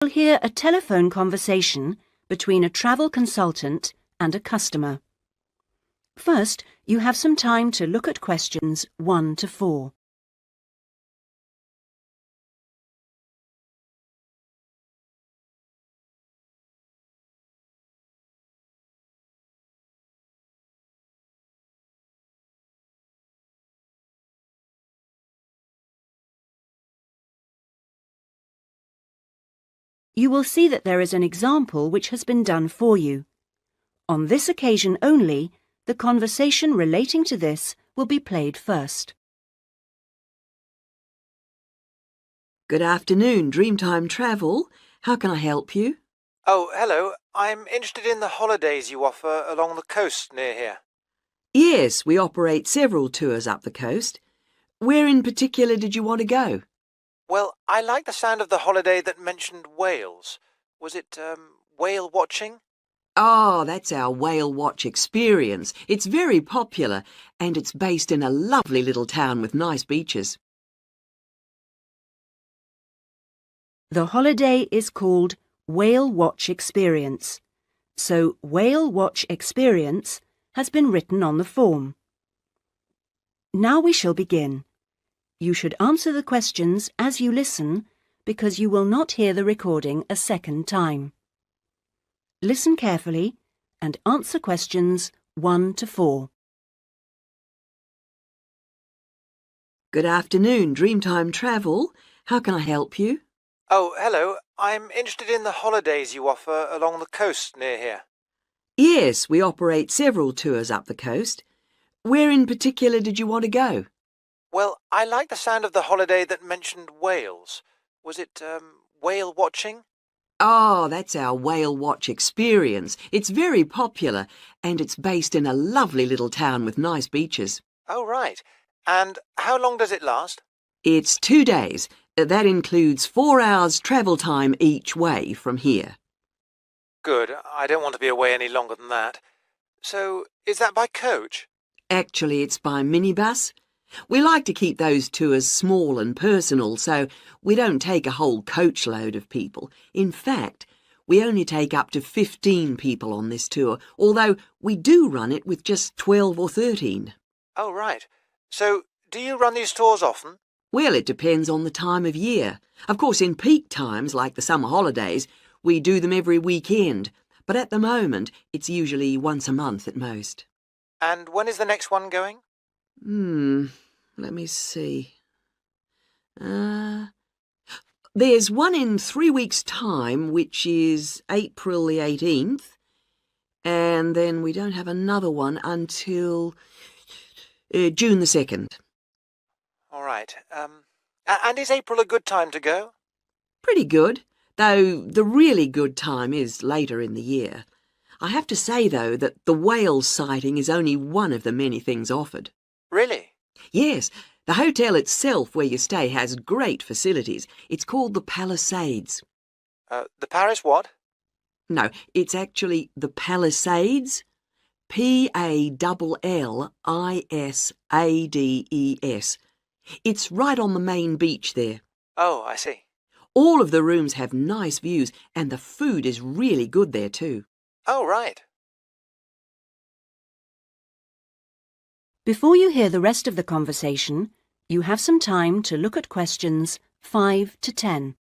You'll hear a telephone conversation between a travel consultant and a customer. First, you have some time to look at questions 1 to 4. You will see that there is an example which has been done for you. On this occasion only, the conversation relating to this will be played first. Good afternoon, Dreamtime Travel. How can I help you? Oh, hello. I'm interested in the holidays you offer along the coast near here. Yes, we operate several tours up the coast. Where in particular did you want to go? Well, I like the sound of the holiday that mentioned whales. Was it, whale watching? Oh, that's our Whale Watch experience. It's very popular, and it's based in a lovely little town with nice beaches. The holiday is called Whale Watch Experience, so Whale Watch Experience has been written on the form. Now we shall begin. You should answer the questions as you listen because you will not hear the recording a second time. Listen carefully and answer questions 1 to 4. Good afternoon, Dreamtime Travel. How can I help you? Oh, hello. I'm interested in the holidays you offer along the coast near here. Yes, we operate several tours up the coast. Where in particular did you want to go? Well, I like the sound of the holiday that mentioned whales. Was it, whale watching? Oh, that's our Whale Watch experience. It's very popular, and it's based in a lovely little town with nice beaches. Oh, right. And how long does it last? It's 2 days. That includes 4 hours travel time each way from here. Good. I don't want to be away any longer than that. So, is that by coach? Actually, it's by minibus. We like to keep those tours small and personal, so we don't take a whole coachload of people. In fact, we only take up to 15 people on this tour, although we do run it with just 12 or 13. Oh, right. So, do you run these tours often? Well, it depends on the time of year. Of course, in peak times, like the summer holidays, we do them every weekend, but at the moment, it's usually once a month at most. And when is the next one going? Let me see. There's one in 3 weeks' time, which is April the 18th, and then we don't have another one until June the 2nd. All right. And is April a good time to go? Pretty good, though the really good time is later in the year. I have to say, though, that the whale sighting is only one of the many things offered. Really? Yes, the hotel itself where you stay has great facilities. It's called the Palisades. The Paris what? No, it's actually the Palisades. Pallilsades. It's right on the main beach there. Oh, I see. All of the rooms have nice views, and the food is really good there too. Oh, right. Before you hear the rest of the conversation, you have some time to look at questions 5 to 10.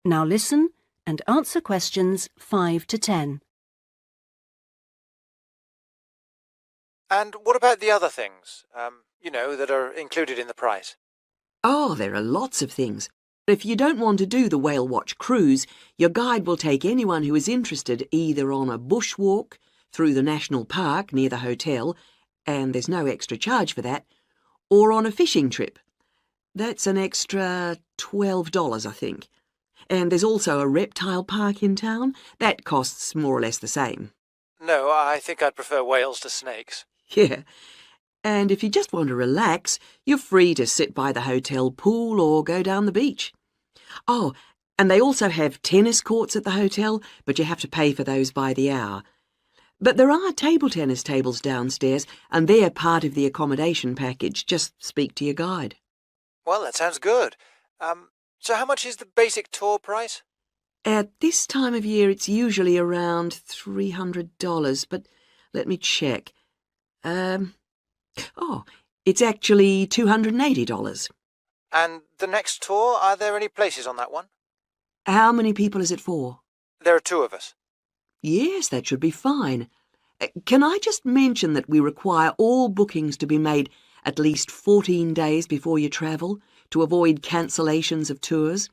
Now listen and answer questions 5 to 10. And what about the other things, that are included in the price? Oh, there are lots of things. If you don't want to do the Whale Watch cruise, your guide will take anyone who is interested either on a bushwalk through the national park near the hotel, and there's no extra charge for that, or on a fishing trip. That's an extra $12, I think. And there's also a reptile park in town. That costs more or less the same. No, I think I'd prefer whales to snakes. Yeah. And if you just want to relax, you're free to sit by the hotel pool or go down the beach. Oh, and they also have tennis courts at the hotel, but you have to pay for those by the hour. But there are table tennis tables downstairs, and they're part of the accommodation package. Just speak to your guide. Well, that sounds good. So how much is the basic tour price? At this time of year, it's usually around $300, but let me check. It's actually $280. And the next tour, are there any places on that one? How many people is it for? There are 2 of us. Yes, that should be fine. Can I just mention that we require all bookings to be made at least 14 days before you travel to avoid cancellations of tours?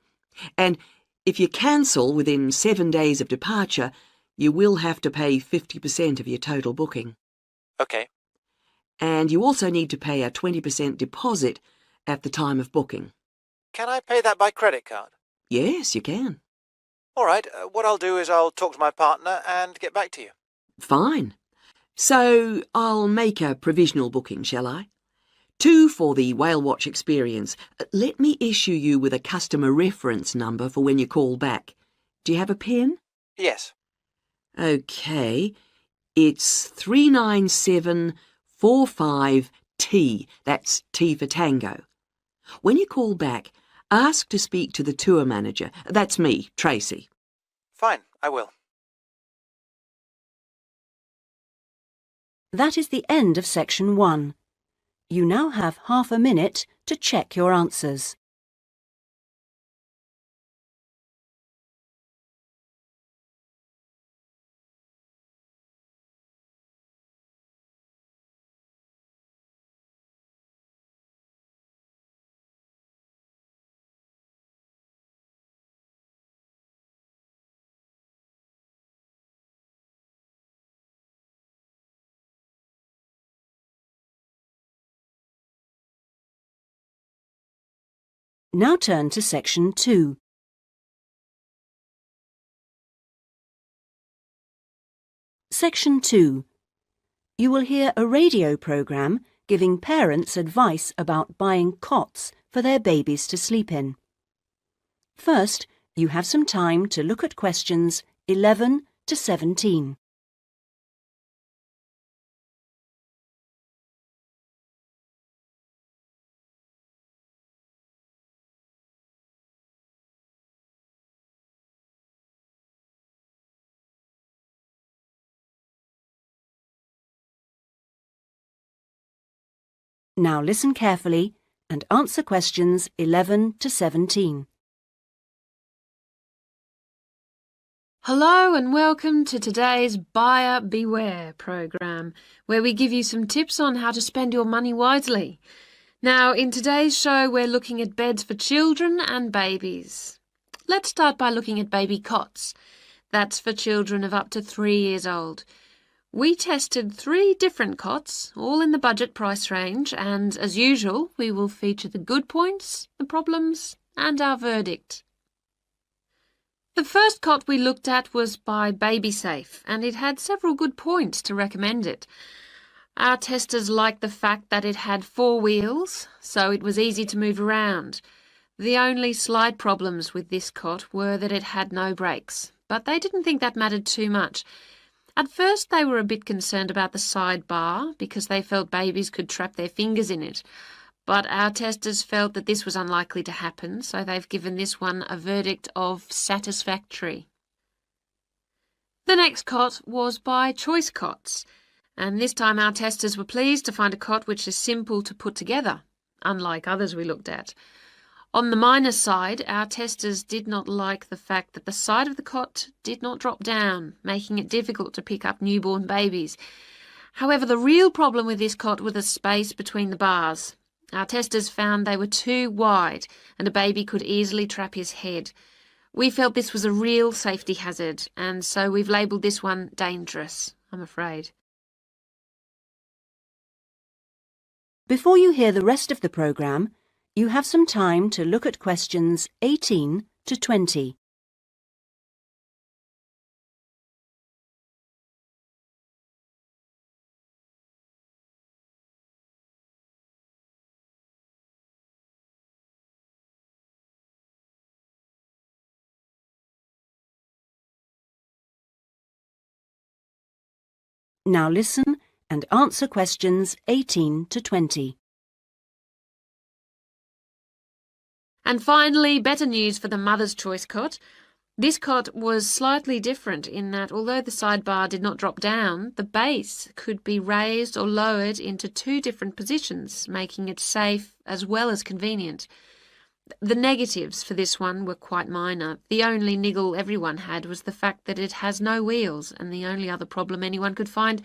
And if you cancel within 7 days of departure, you will have to pay 50% of your total booking. Okay. And you also need to pay a 20% deposit at the time of booking. Can I pay that by credit card? Yes, you can. All right, what I'll do is I'll talk to my partner and get back to you. Fine. So I'll make a provisional booking, shall I? 2 for the Whale Watch experience. Let me issue you with a customer reference number for when you call back. Do you have a pen? Yes. OK. It's 39745T. That's T for Tango. When you call back, ask to speak to the tour manager. That's me, Tracy. Fine, I will. That is the end of section 1. You now have half a minute to check your answers. Now turn to section 2. Section 2. You will hear a radio programme giving parents advice about buying cots for their babies to sleep in. First, you have some time to look at questions 11 to 17. Now listen carefully and answer questions 11 to 17. Hello and welcome to today's Buyer Beware program, where we give you some tips on how to spend your money wisely. Now, in today's show, we're looking at beds for children and babies. Let's start by looking at baby cots. That's for children of up to 3 years old. We tested 3 different cots, all in the budget price range, and as usual, we will feature the good points, the problems, and our verdict. The first cot we looked at was by BabySafe, and it had several good points to recommend it. Our testers liked the fact that it had 4 wheels, so it was easy to move around. The only slight problems with this cot were that it had no brakes, but they didn't think that mattered too much. At first they were a bit concerned about the side bar because they felt babies could trap their fingers in it. But our testers felt that this was unlikely to happen, so they've given this one a verdict of satisfactory. The next cot was by Choice Cots, and this time our testers were pleased to find a cot which is simple to put together, unlike others we looked at. On the minus side, our testers did not like the fact that the side of the cot did not drop down, making it difficult to pick up newborn babies. However, the real problem with this cot was the space between the bars. Our testers found they were too wide and a baby could easily trap his head. We felt this was a real safety hazard, and so we've labelled this one dangerous, I'm afraid. Before you hear the rest of the programme, you have some time to look at questions 18 to 20. Now listen and answer questions 18 to 20. And finally, better news for the Mother's Choice cot. This cot was slightly different in that although the sidebar did not drop down, the base could be raised or lowered into 2 different positions, making it safe as well as convenient. The negatives for this one were quite minor. The only niggle everyone had was the fact that it has no wheels, and the only other problem anyone could find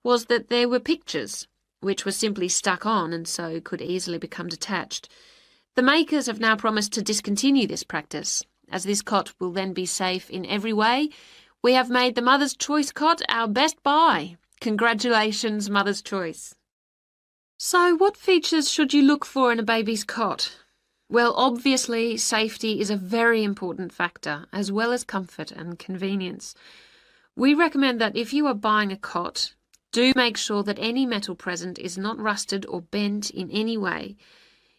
was that there were pictures, which were simply stuck on and so could easily become detached. The makers have now promised to discontinue this practice, as this cot will then be safe in every way. We have made the Mother's Choice cot our best buy. Congratulations, Mother's Choice. So what features should you look for in a baby's cot? Well, obviously, safety is a very important factor, as well as comfort and convenience. We recommend that if you are buying a cot, do make sure that any metal present is not rusted or bent in any way.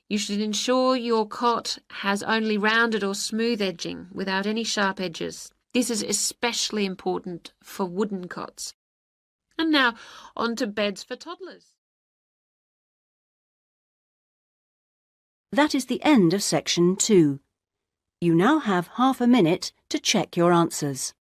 You should ensure your cot has only rounded or smooth edging without any sharp edges. This is especially important for wooden cots. And now, on to beds for toddlers. That is the end of section 2. You now have half a minute to check your answers.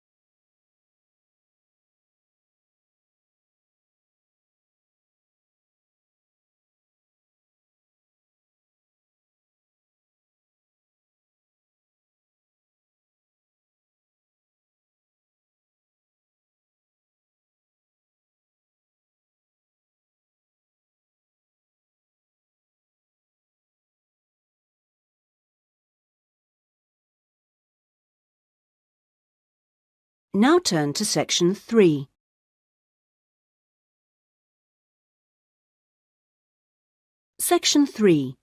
Now turn to section 3. Section 3.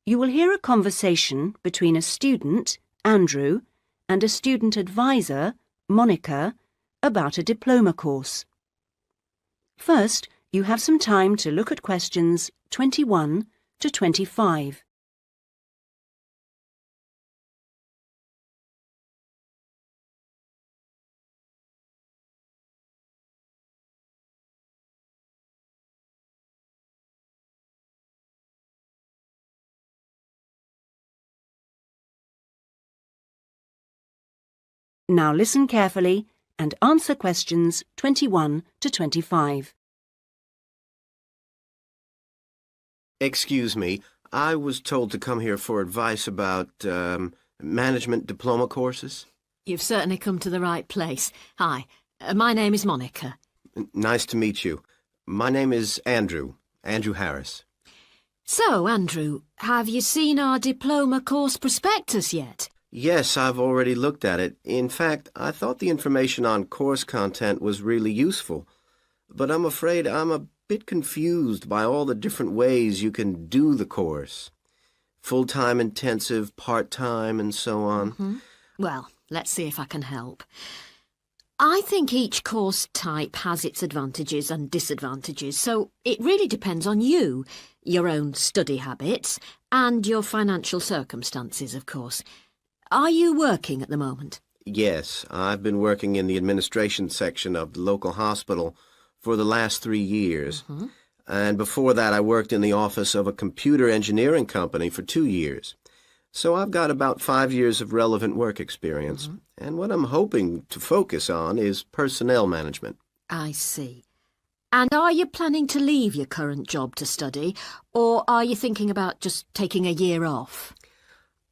You will hear a conversation between a student, Andrew, and a student advisor, Monica, about a diploma course. First, you have some time to look at questions 21 to 25. Now listen carefully and answer questions 21 to 25. Excuse me, I was told to come here for advice about, management diploma courses. You've certainly come to the right place. Hi, my name is Monica. Nice to meet you. My name is Andrew Harris. So, Andrew, have you seen our diploma course prospectus yet? Yes, I've already looked at it. In fact, I thought the information on course content was really useful. But I'm afraid I'm a bit confused by all the different ways you can do the course. Full-time intensive, part-time, and so on. Well, let's see if I can help. I think each course type has its advantages and disadvantages, so it really depends on you, your own study habits, and your financial circumstances, of course. Are you working at the moment? Yes, I've been working in the administration section of the local hospital for the last 3 years. And before that, I worked in the office of a computer engineering company for 2 years. So I've got about 5 years of relevant work experience. And what I'm hoping to focus on is personnel management. I see. And are you planning to leave your current job to study, or are you thinking about just taking a year off?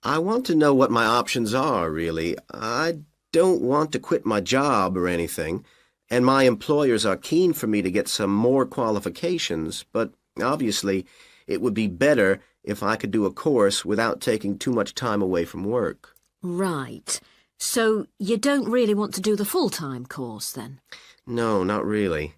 I want to know what my options are, really. I don't want to quit my job or anything, and my employers are keen for me to get some more qualifications, but obviously it would be better if I could do a course without taking too much time away from work. Right. So you don't really want to do the full-time course, then? No, not really.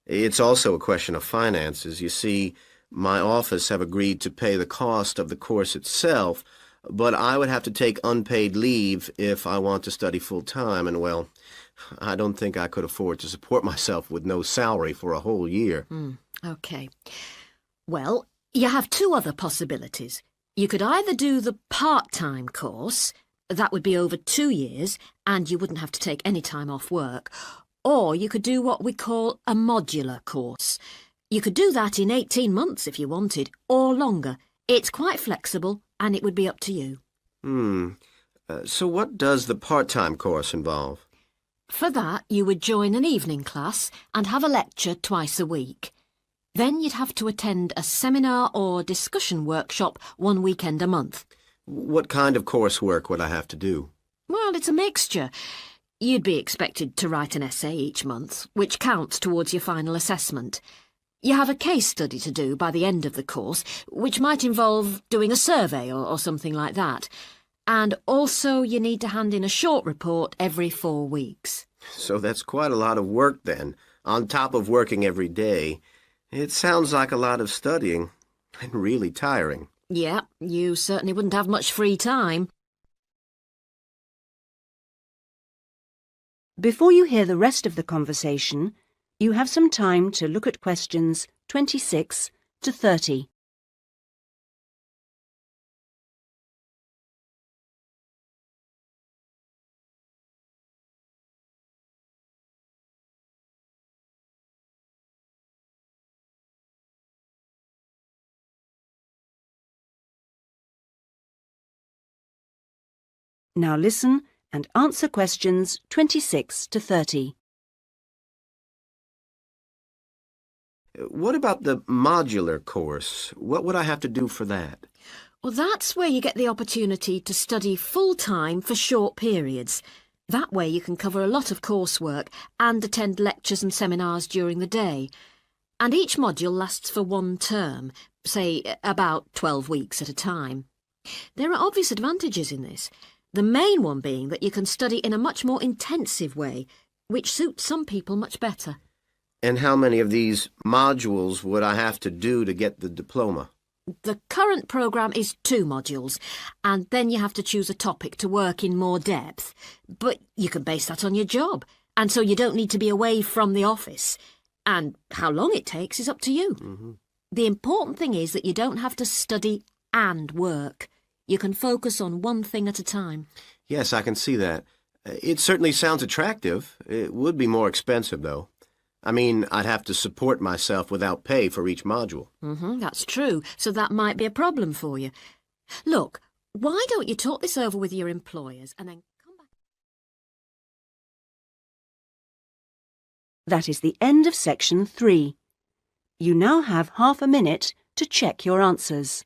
It's also a question of finances. You see, my office have agreed to pay the cost of the course itself, but I would have to take unpaid leave if I want to study full-time, and, well, I don't think I could afford to support myself with no salary for a whole year. OK. Well, you have 2 other possibilities. You could either do the part-time course, that would be over 2 years, and you wouldn't have to take any time off work, Or you could do what we call a modular course. You could do that in 18 months if you wanted, or longer. It's quite flexible, and it would be up to you. So what does the part-time course involve? For that, you would join an evening class and have a lecture twice a week. Then you'd have to attend a seminar or discussion workshop one weekend a month. What kind of coursework would I have to do? Well, it's a mixture. You'd be expected to write an essay each month, which counts towards your final assessment. You have a case study to do by the end of the course, which might involve doing a survey or something like that. And also you need to hand in a short report every 4 weeks. So that's quite a lot of work then, on top of working every day. It sounds like a lot of studying, and really tiring. Yeah, you certainly wouldn't have much free time. Before you hear the rest of the conversation, you have some time to look at questions 26 to 30. Now listen and answer questions 26 to 30. What about the modular course? What would I have to do for that? Well, that's where you get the opportunity to study full-time for short periods. That way you can cover a lot of coursework and attend lectures and seminars during the day. And each module lasts for 1 term, say about 12 weeks at a time. There are obvious advantages in this. The main one being that you can study in a much more intensive way, which suits some people much better. And how many of these modules would I have to do to get the diploma? The current programme is 2 modules, and then you have to choose a topic to work in more depth. But you can base that on your job, and so you don't need to be away from the office. And how long it takes is up to you. The important thing is that you don't have to study and work. You can focus on one thing at a time. Yes, I can see that. It certainly sounds attractive. It would be more expensive, though. I mean, I'd have to support myself without pay for each module. That's true, so that might be a problem for you. Look, why don't you talk this over with your employers and then come back? That is the end of section 3. You now have half a minute to check your answers.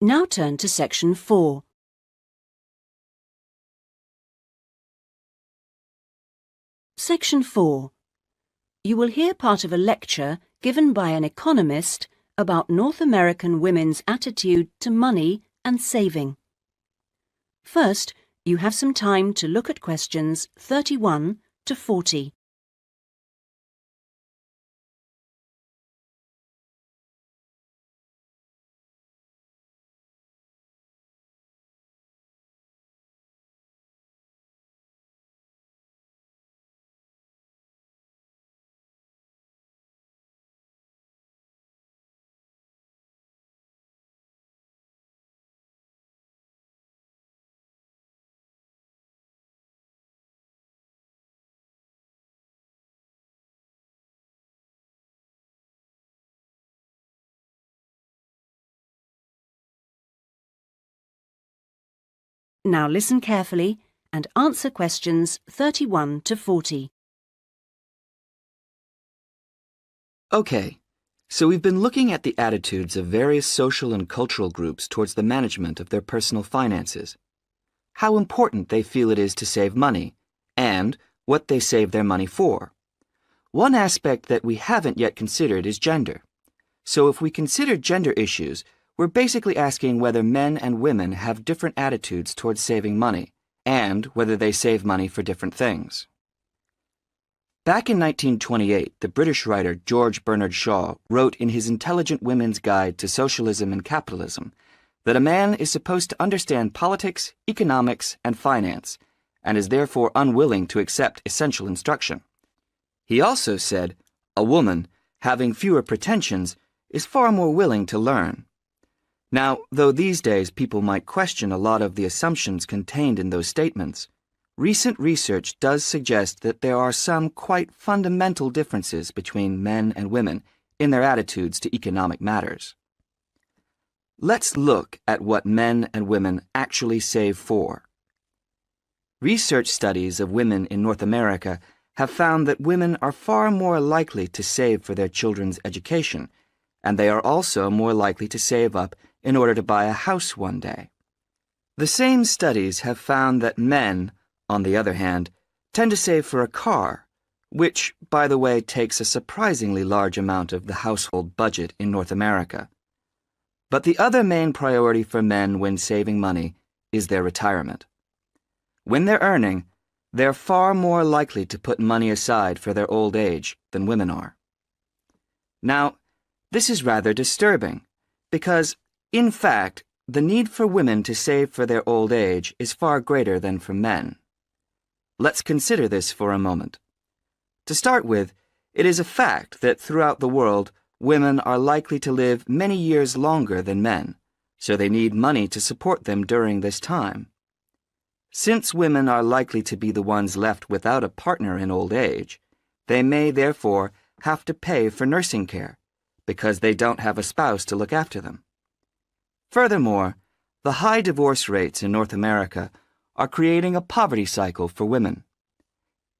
Now turn to section 4. Section 4. You will hear part of a lecture given by an economist about North American women's attitude to money and saving. First, you have some time to look at questions 31 to 40. Now listen carefully and answer questions 31 to 40. Okay, so we've been looking at the attitudes of various social and cultural groups towards the management of their personal finances, how important they feel it is to save money, and what they save their money for. One aspect that we haven't yet considered is gender. So if we consider gender issues, we're basically asking whether men and women have different attitudes towards saving money, and whether they save money for different things. Back in 1928, the British writer George Bernard Shaw wrote in his Intelligent Women's Guide to Socialism and Capitalism that a man is supposed to understand politics, economics, and finance, and is therefore unwilling to accept essential instruction. He also said, a woman, having fewer pretensions, is far more willing to learn. Now, though these days people might question a lot of the assumptions contained in those statements, recent research does suggest that there are some quite fundamental differences between men and women in their attitudes to economic matters. Let's look at what men and women actually save for. Research studies of women in North America have found that women are far more likely to save for their children's education, and they are also more likely to save up in order to buy a house one day. The same studies have found that men, on the other hand, tend to save for a car, which, by the way, takes a surprisingly large amount of the household budget in North America. But the other main priority for men when saving money is their retirement. When they're earning, they're far more likely to put money aside for their old age than women are. Now, this is rather disturbing, because, in fact, the need for women to save for their old age is far greater than for men. Let's consider this for a moment. To start with, it is a fact that throughout the world, women are likely to live many years longer than men, so they need money to support them during this time. Since women are likely to be the ones left without a partner in old age, they may therefore have to pay for nursing care, because they don't have a spouse to look after them. Furthermore, the high divorce rates in North America are creating a poverty cycle for women.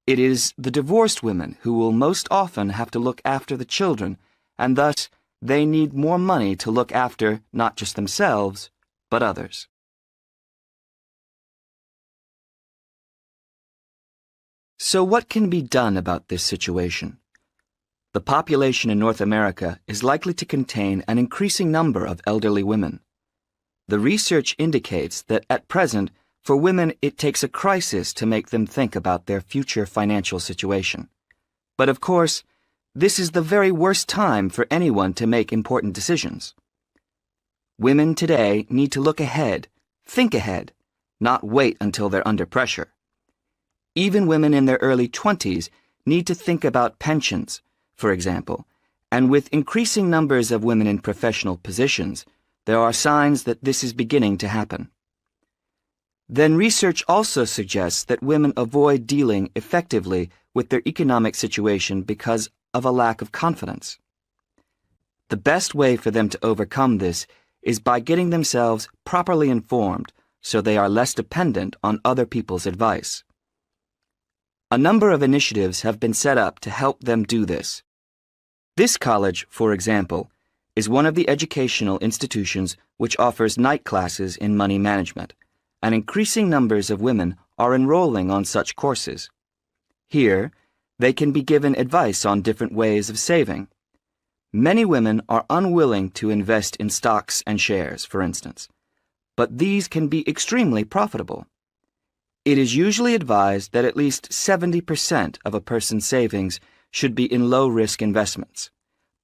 It is the divorced women who will most often have to look after the children, and thus they need more money to look after not just themselves, but others. So what can be done about this situation? The population in North America is likely to contain an increasing number of elderly women. The research indicates that at present, for women, it takes a crisis to make them think about their future financial situation. But of course, this is the very worst time for anyone to make important decisions. Women today need to look ahead, think ahead, not wait until they're under pressure. Even women in their early 20s need to think about pensions, for example, and with increasing numbers of women in professional positions, there are signs that this is beginning to happen. Then research also suggests that women avoid dealing effectively with their economic situation because of a lack of confidence. The best way for them to overcome this is by getting themselves properly informed so they are less dependent on other people's advice. A number of initiatives have been set up to help them do this. This college, for example, is one of the educational institutions which offers night classes in money management, and increasing numbers of women are enrolling on such courses. Here, they can be given advice on different ways of saving. Many women are unwilling to invest in stocks and shares, for instance, but these can be extremely profitable. It is usually advised that at least 70% of a person's savings should be in low-risk investments.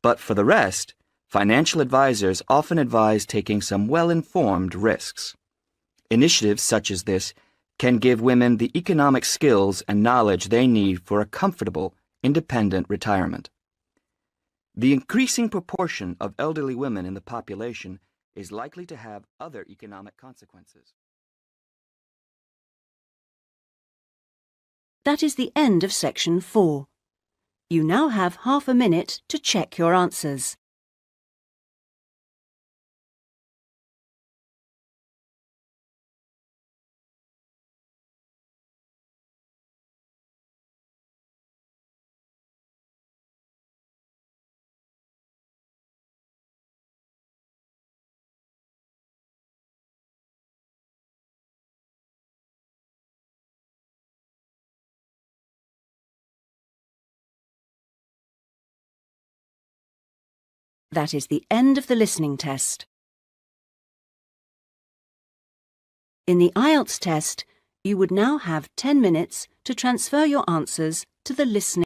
But for the rest, financial advisors often advise taking some well-informed risks. Initiatives such as this can give women the economic skills and knowledge they need for a comfortable, independent retirement. The increasing proportion of elderly women in the population is likely to have other economic consequences. That is the end of section 4. You now have half a minute to check your answers. That is the end of the listening test. In the IELTS test, you would now have 10 minutes to transfer your answers to the listening